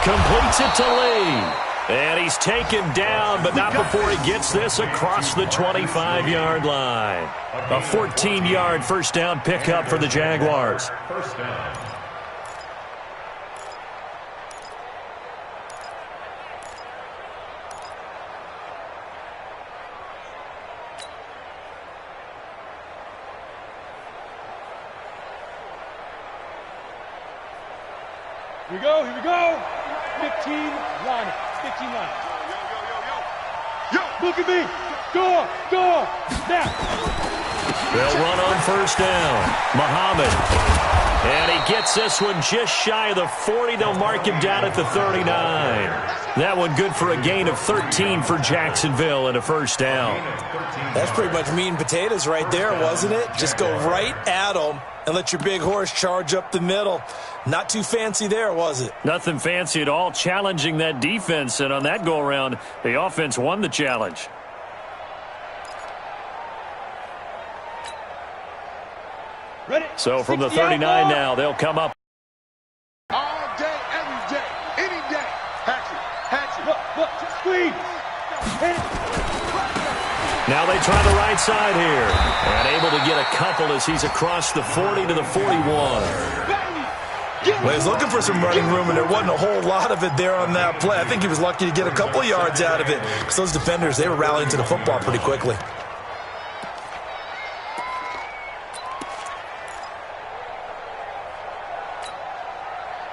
Completes it to Lee. And he's taken down, but not before he gets this across the 25-yard line. A 14-yard first down pickup for the Jaguars. First down. Here we go, here we go. 15 line. 15 line. Yo, look at me. Go, now. They'll run on first down. Muhammad. And he gets this one just shy of the 40. They'll mark him down at the 39. That one good for a gain of 13 for Jacksonville and a first down. That's pretty much meat and potatoes right there, wasn't it? Just go right at them and let your big horse charge up the middle. Not too fancy there, was it? Nothing fancy at all, challenging that defense. And on that go-around, the offense won the challenge. Ready? So from the 39 now, they'll come up. All day, every day, any day. Hatchet. Look, squeeze. Now they try the right side here. And able to get a couple as he's across the 40 to the 41. Well, he's looking for some running room, and there wasn't a whole lot of it there on that play. I think he was lucky to get a couple of yards out of it because those defenders, they were rallying to the football pretty quickly.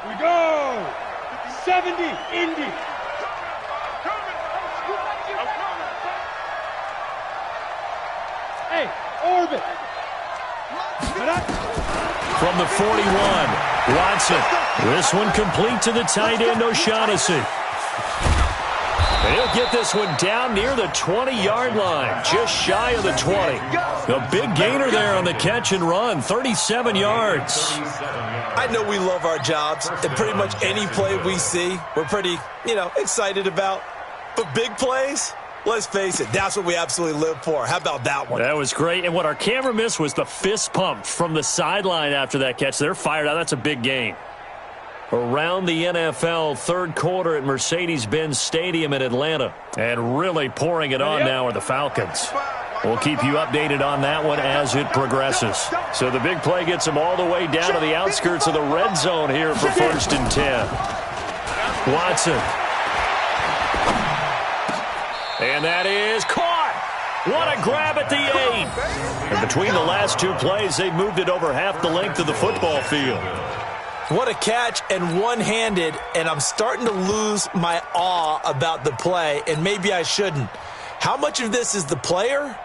Here we go. 70, Indy. Hey, orbit. From the 41, Watson. This one complete to the tight end, O'Shaughnessy. He'll get this one down near the 20-yard line, just shy of the 20. A big gainer there on the catch and run, 37 yards. I know we love our jobs, and pretty much any play we see, we're pretty, excited about. But big plays, let's face it, that's what we absolutely live for. How about that one? That was great. And what our camera missed was the fist pump from the sideline after that catch. They're fired out. That's a big gain. Around the NFL, third quarter at Mercedes-Benz Stadium in Atlanta. And really pouring it on now are the Falcons. We'll keep you updated on that one as it progresses. So the big play gets them all the way down to the outskirts of the red zone here for 1st and 10. Watson. And that is caught. What a grab at the 8. And between the last two plays, they moved it over half the length of the football field. What a catch, and one-handed, and I'm starting to lose my awe about the play, and maybe I shouldn't. How much of this is the player?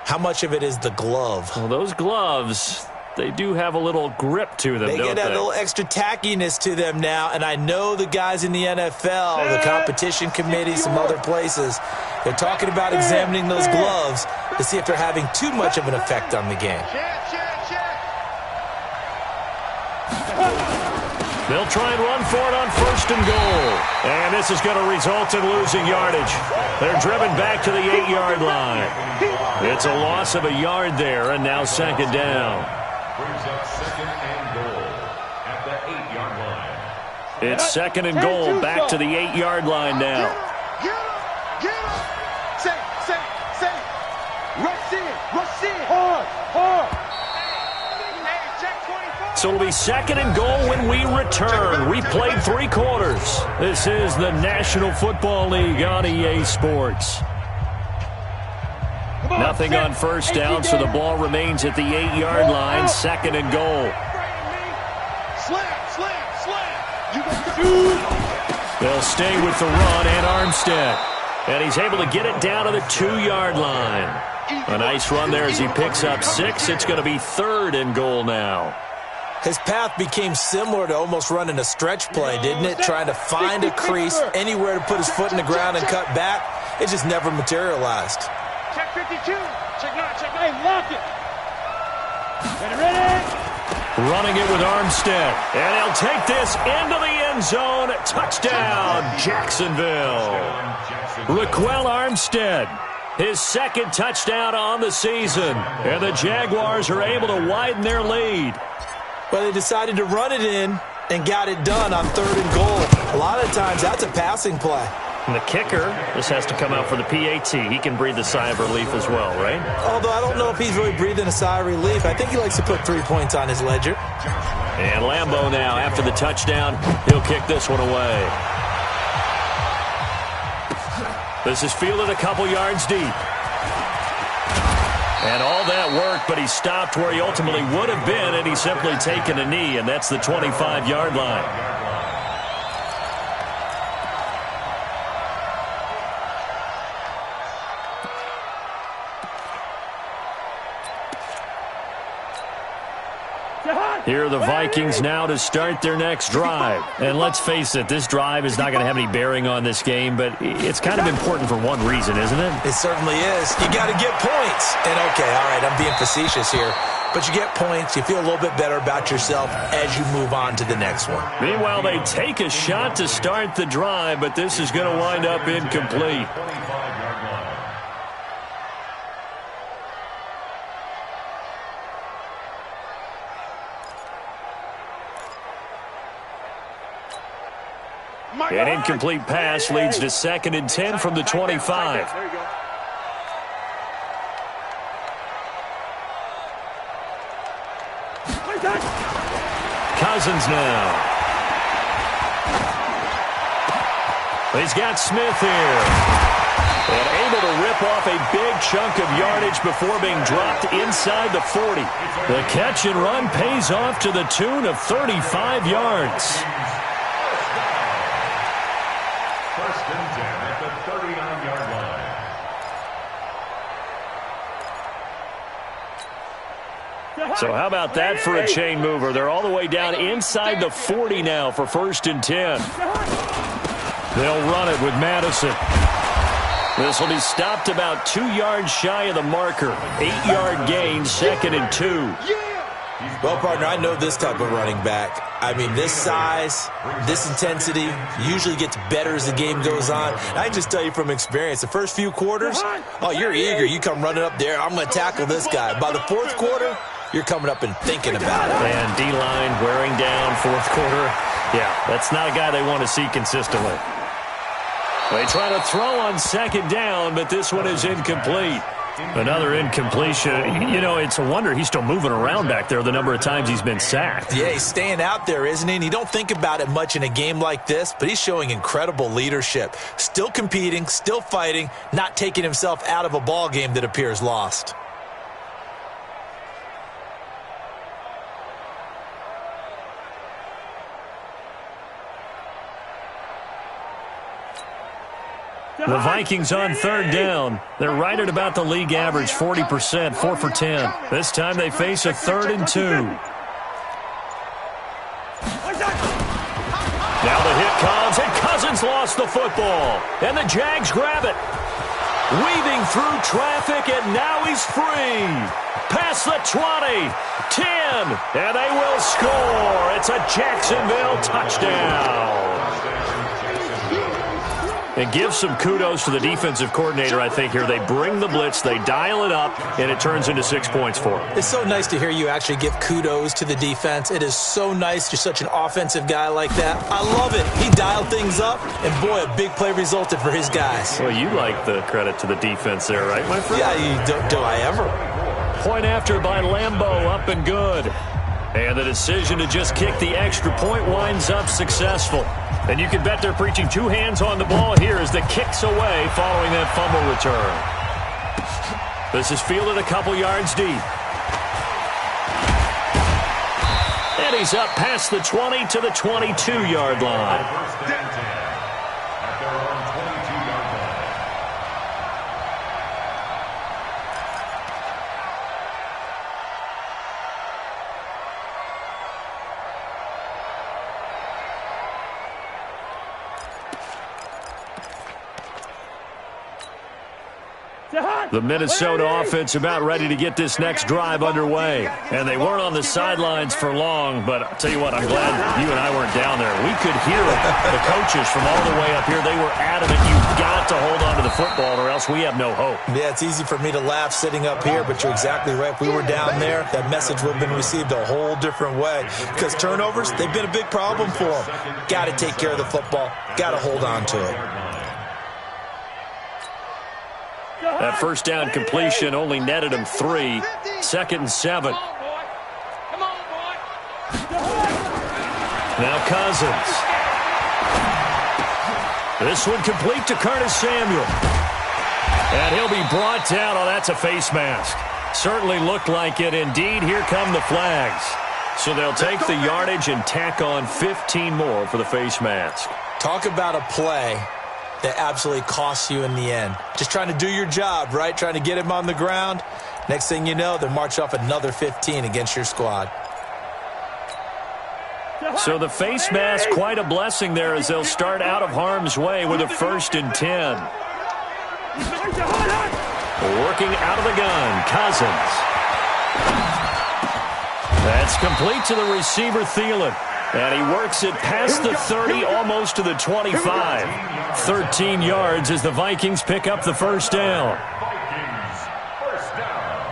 How much of it is the glove? Well, those gloves, they do have a little grip to them, They get a little extra tackiness to them now, and I know the guys in the NFL, the competition committee, some other places, they're talking about examining those gloves to see if they're having too much of an effect on the game. They'll try and run for it on 1st and goal. And this is going to result in losing yardage. They're driven back to the 8-yard line. It's a loss of a yard there, and now 2nd down. Brings up 2nd and goal at the 8-yard line. It's 2nd and goal back to the 8-yard line now. Get up. Say. Rush in. Hard. So it'll be 2nd and goal when we return. We played 3 quarters. This is the National Football League on EA Sports. Nothing on first down, so the ball remains at the 8-yard line. 2nd and goal. Slam. They'll stay with the run and Armstead. And he's able to get it down to the 2-yard line. A nice run there as he picks up 6. It's going to be 3rd and goal now. His path became similar to almost running a stretch play, didn't it? Trying to find a crease, anywhere to put his foot in the ground and cut back. It just never materialized. Check 52. Check 9. Hey, lock it. Ready. Running it with Armstead. And he'll take this into the end zone. Touchdown, Jacksonville. Raquel Armstead, his second touchdown on the season. And the Jaguars are able to widen their lead. Well, they decided to run it in and got it done on 3rd and goal. A lot of times, that's a passing play. And the kicker, this has to come out for the PAT. He can breathe a sigh of relief as well, right? Although I don't know if he's really breathing a sigh of relief. I think he likes to put 3 points on his ledger. And Lambeau now, after the touchdown, he'll kick this one away. This is fielded a couple yards deep. And all that worked, but he stopped where he ultimately would have been, and he's simply taken a knee, and that's the 25-yard line. Here are the Vikings now to start their next drive. And let's face it, this drive is not going to have any bearing on this game, but it's kind of important for one reason, isn't it? It certainly is. You got to get points. And, okay, all right, I'm being facetious here. But you get points, you feel a little bit better about yourself as you move on to the next one. Meanwhile, they take a shot to start the drive, but this is going to wind up incomplete. An incomplete pass leads to 2nd and 10 from the 25. Cousins now. He's got Smith here. And able to rip off a big chunk of yardage before being dropped inside the 40. The catch and run pays off to the tune of 35 yards. So how about that for a chain mover? They're all the way down inside the 40 now for 1st and 10. They'll run it with Madison. This will be stopped about 2 yards shy of the marker. 8-yard gain, 2nd and 2. Well, partner, I know this type of running back. I mean, this size, this intensity usually gets better as the game goes on. And I can just tell you from experience, the first few quarters, oh, you're eager. You come running up there, I'm going to tackle this guy. By the 4th quarter, you're coming up and thinking about it. And D-line wearing down 4th quarter. Yeah, that's not a guy they want to see consistently. They try to throw on 2nd down, but this one is incomplete. Another incompletion. You know, it's a wonder he's still moving around back there the number of times he's been sacked. Yeah, he's staying out there, isn't he? And you don't think about it much in a game like this, but he's showing incredible leadership. Still competing, still fighting, not taking himself out of a ball game that appears lost. The Vikings on 3rd down. They're right at about the league average, 40%, 4 for 10. This time they face a 3rd and 2. Now the hit comes, and Cousins lost the football. And the Jags grab it. Weaving through traffic, and now he's free. Past the 20, 10, and they will score. It's a Jacksonville touchdown. And give some kudos to the defensive coordinator, I think, here. They bring the blitz, they dial it up, and it turns into 6 points for them. It's so nice to hear you actually give kudos to the defense. It is so nice. You're such an offensive guy like that. I love it. He dialed things up, and boy, a big play resulted for his guys. Well, you like the credit to the defense there, right, my friend? Yeah, do I ever? Point after by Lambeau, up and good. And the decision to just kick the extra point winds up successful. And you can bet they're preaching 2 hands on the ball here as the kick's away following that fumble return. This is fielded a couple yards deep. And he's up past the 20 to the 22-yard line. The Minnesota offense about ready to get this next drive underway. And they weren't on the sidelines for long, but I'll tell you what, I'm glad you and I weren't down there. We could hear it. The coaches from all the way up here, they were adamant, you've got to hold on to the football or else we have no hope. Yeah, it's easy for me to laugh sitting up here, but you're exactly right. If we were down there, that message would have been received a whole different way. Because turnovers, they've been a big problem for them. Got to take care of the football. Got to hold on to it. That first down completion only netted him 3. 2nd and 7. Now Cousins. This one complete to Curtis Samuel. And he'll be brought down. Oh, that's a face mask. Certainly looked like it. Indeed, here come the flags. So they'll take the yardage and tack on 15 more for the face mask. Talk about a play that absolutely costs you in the end. Just trying to do your job, right? Trying to get him on the ground. Next thing you know, they'll march off another 15 against your squad. So the face mask, quite a blessing there as they'll start out of harm's way with a 1st and 10. Working out of the gun, Cousins. That's complete to the receiver, Thielen. And he works it past the 30, almost to the 25. 13 yards as the Vikings pick up the first down. Vikings, first down.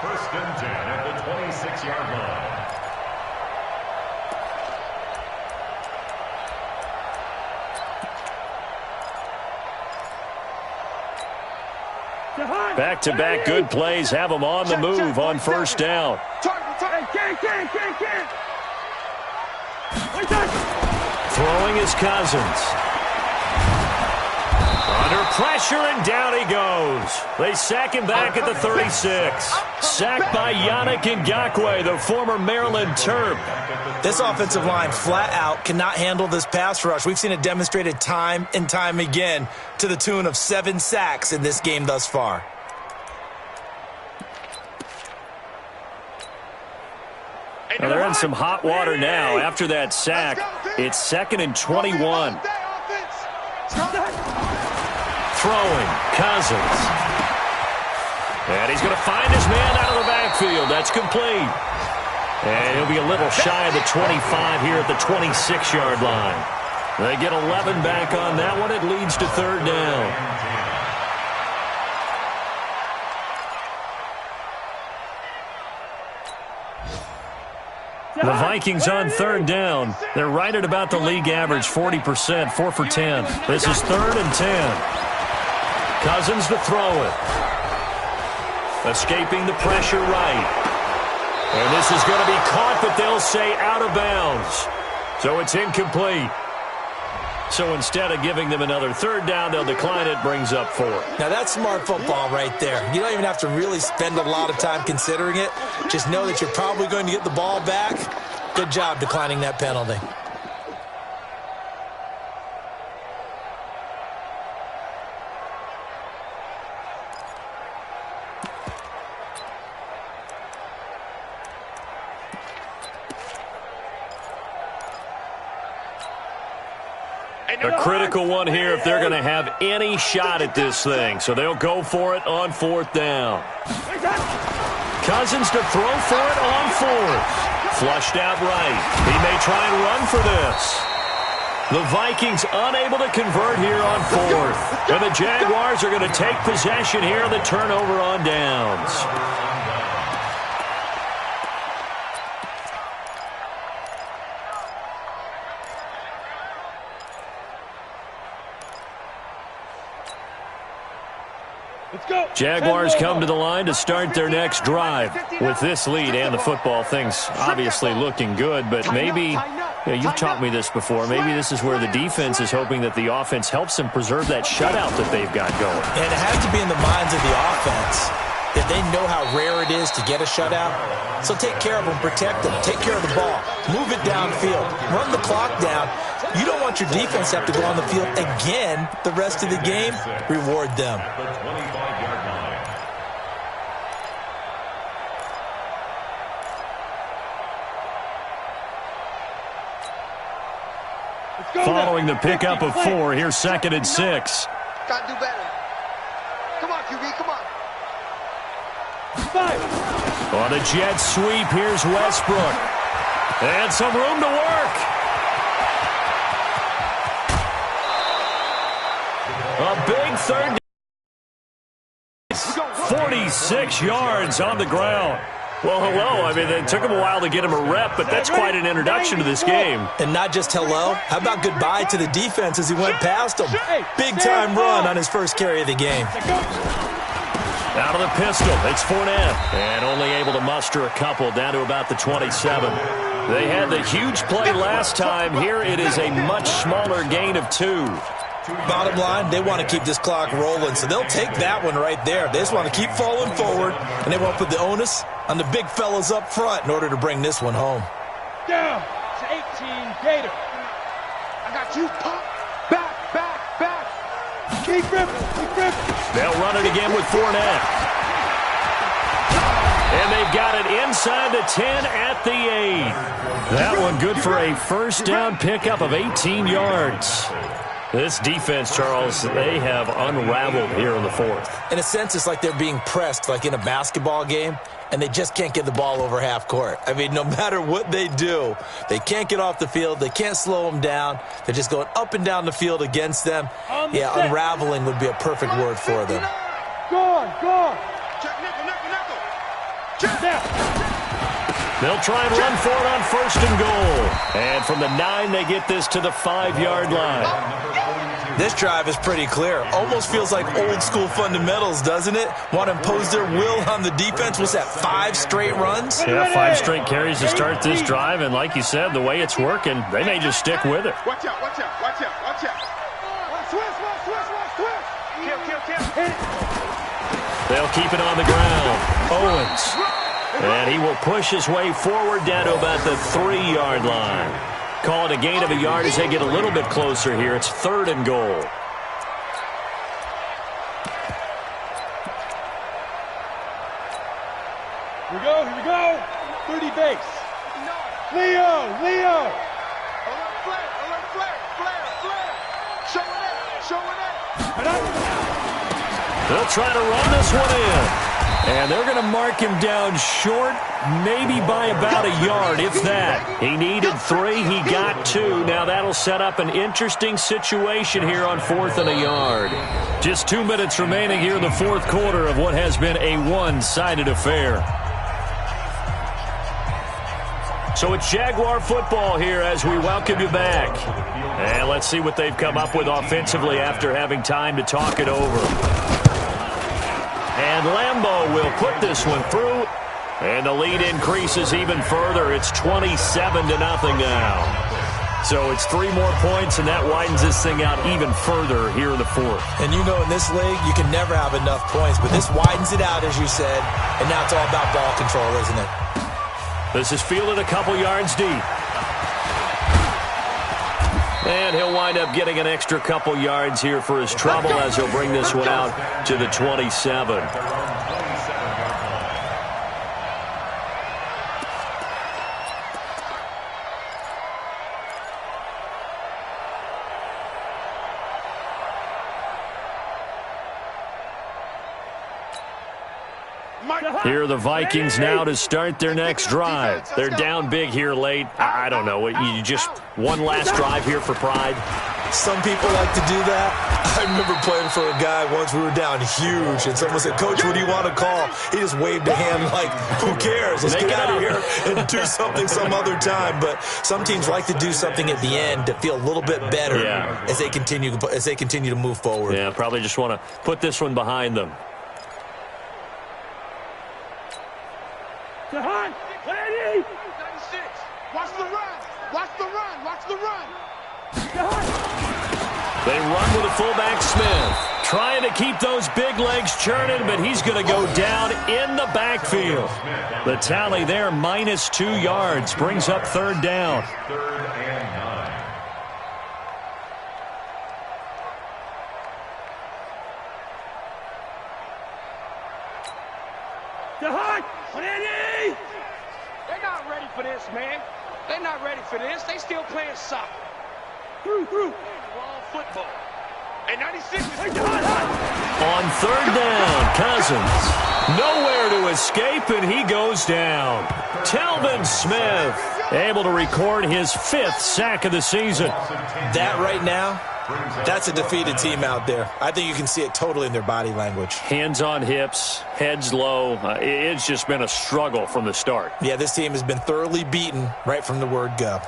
1st and 10 at the 26-yard line. Back-to-back good plays have them on the move on first down. Throwing is Cousins. Under pressure, and down he goes. They sack him back at the 36. Sacked by Yannick Ngakoue, the former Maryland Terp. This offensive line flat out cannot handle this pass rush. We've seen it demonstrated time and time again to the tune of 7 sacks in this game thus far. Well, they're in some hot water now. After that sack, it's 2nd and 21. Throwing, Cousins. And he's going to find his man out of the backfield. That's complete. And he'll be a little shy of the 25 here at the 26-yard line. They get 11 back on that one. It leads to 3rd down. The Vikings on 3rd down. They're right at about the league average, 40%, 4 for 10. This is 3rd and 10. Cousins to throw it. Escaping the pressure right. And this is going to be caught, but they'll say out of bounds. So it's incomplete. So instead of giving them another 3rd down, they'll decline it, brings up 4. Now that's smart football right there. You don't even have to really spend a lot of time considering it. Just know that you're probably going to get the ball back. Good job declining that penalty. A critical one here if they're going to have any shot at this thing. So they'll go for it on 4th down. Cousins to throw for it on 4th. Flushed out right. He may try and run for this. The Vikings unable to convert here on 4th. And the Jaguars are going to take possession here on the turnover on downs. Jaguars come to the line to start their next drive. With this lead and the football, things obviously looking good, but maybe, you've taught me this before, maybe this is where the defense is hoping that the offense helps them preserve that shutout that they've got going. And it has to be in the minds of the offense that they know how rare it is to get a shutout. So take care of them, protect them, take care of the ball, move it downfield, run the clock down. You don't want your defense to have to go on the field again the rest of the game. Reward them. The 25-yard line. Following the pickup of 4, here's 2nd and 6. Got to do better. Come on, QB, come on. On a jet sweep, here's Westbrook. And some room to work. A big third. 46 yards on the ground. Well, hello. I mean, it took him a while to get him a rep, but that's quite an introduction to this game. And not just hello. How about goodbye to the defense as he went past him? Big-time run on his first carry of the game. Out of the pistol, it's Fournette. And only able to muster a couple down to about the 27. They had the huge play last time. Here it is a much smaller gain of 2. Bottom line, they want to keep this clock rolling, so they'll take that one right there. They just want to keep falling forward, and they want to put the onus on the big fellas up front in order to bring this one home. Down to 18, Gator. I got you, pop. Back. Keep ripping. They'll run it again with Fournette. And they've got it inside the 10 at the 8. That one good for a first down pickup of 18 yards. This defense, Charles, they have unraveled here in the fourth. In a sense, it's like they're being pressed like in a basketball game, and they just can't get the ball over half court. I mean, no matter what they do, they can't get off the field. They can't slow them down. They're just going up and down the field against them. Yeah, unraveling would be a perfect word for them. Go on. Check nickel. They'll try and run for it on first and goal. And from the 9, they get this to the 5-yard line. This drive is pretty clear. Almost feels like old school fundamentals, doesn't it? Want to impose their will on the defense. What's that, 5 straight runs? Yeah, 5 straight carries to start this drive. And like you said, the way it's working, they may just stick with it. Watch out. Kill. They'll keep it on the ground. Owens. And he will push his way forward down to about the 3-yard line. Call it a gain of a yard as they get a little bit closer here. It's 3rd and goal. Here we go. 30 base. Leo. Alert, flare. Showing it. They'll try to run this one in. And they're going to mark him down short, maybe by about a yard, if that. He needed 3. He got 2. Now that'll set up an interesting situation here on 4th and a yard. Just 2 minutes remaining here in the fourth quarter of what has been a one-sided affair. So it's Jaguar football here as we welcome you back. And let's see what they've come up with offensively after having time to talk it over. And Lambeau will put this one through, and the lead increases even further. It's 27-0 now. So it's 3 more points, and that widens this thing out even further here in the fourth. And you know in this league, you can never have enough points, but this widens it out, as you said, and now it's all about ball control, isn't it? This is fielded a couple yards deep. And he'll wind up getting an extra couple yards here for his trouble as he'll bring this one out to the 27. Here are the Vikings now to start their next drive. They're down big here late. I don't know. You just one last drive here for pride? Some people like to do that. I remember playing for a guy once. We were down huge, and someone said, "Coach, what do you want to call?" He just waved a hand like, "Who cares? Let's get out of here and do something some other time." But some teams like to do something at the end to feel a little bit better as they continue to move forward. Yeah, probably just want to put this one behind them. Jahan, ready? 96. Watch the run. They run with a fullback Smith. Trying to keep those big legs churning, but he's going to go down in the backfield. The tally there, -2 yards, brings up 3rd down. 3rd and 9. Jahan, ready? They're not ready for this, man. They're not ready for this. They still playing soccer. Through. Ball football. On third down, Cousins. Nowhere to escape, and he goes down. Telvin Smith able to record his 5th sack of the season. That right now, that's a defeated team out there. I think you can see it totally in their body language. Hands on hips, heads low. It's just been a struggle from the start. Yeah, this team has been thoroughly beaten right from the word go.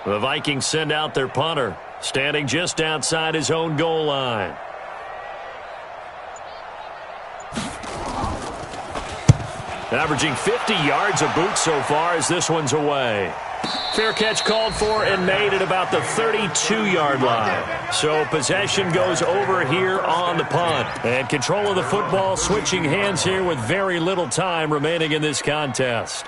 The Vikings send out their punter, standing just outside his own goal line. Averaging 50 yards a boot so far as this one's away. Fair catch called for and made at about the 32-yard line. So possession goes over here on the punt. And control of the football switching hands here with very little time remaining in this contest.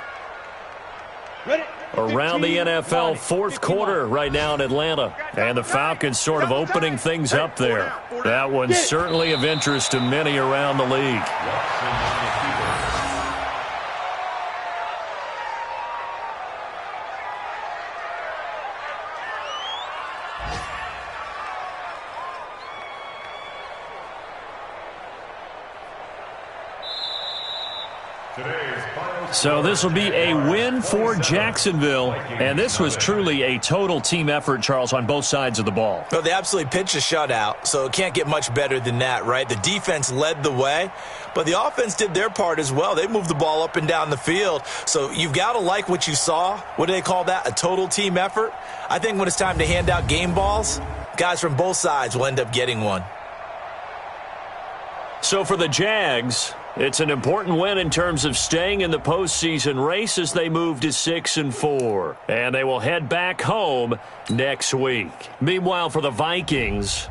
Ready? Around the NFL fourth quarter right now in Atlanta. And the Falcons sort of opening things up there. That one's certainly of interest to many around the league. So this will be a win for Jacksonville, and this was truly a total team effort, Charles, on both sides of the ball. Well, they absolutely pitched a shutout, so it can't get much better than that, right? The defense led the way, but the offense did their part as well. They moved the ball up and down the field, so you've got to like what you saw. What do they call that? A total team effort? I think when it's time to hand out game balls, guys from both sides will end up getting one. So for the Jags, it's an important win in terms of staying in the postseason race as they move to 6-4. And they will head back home next week. Meanwhile, for the Vikings,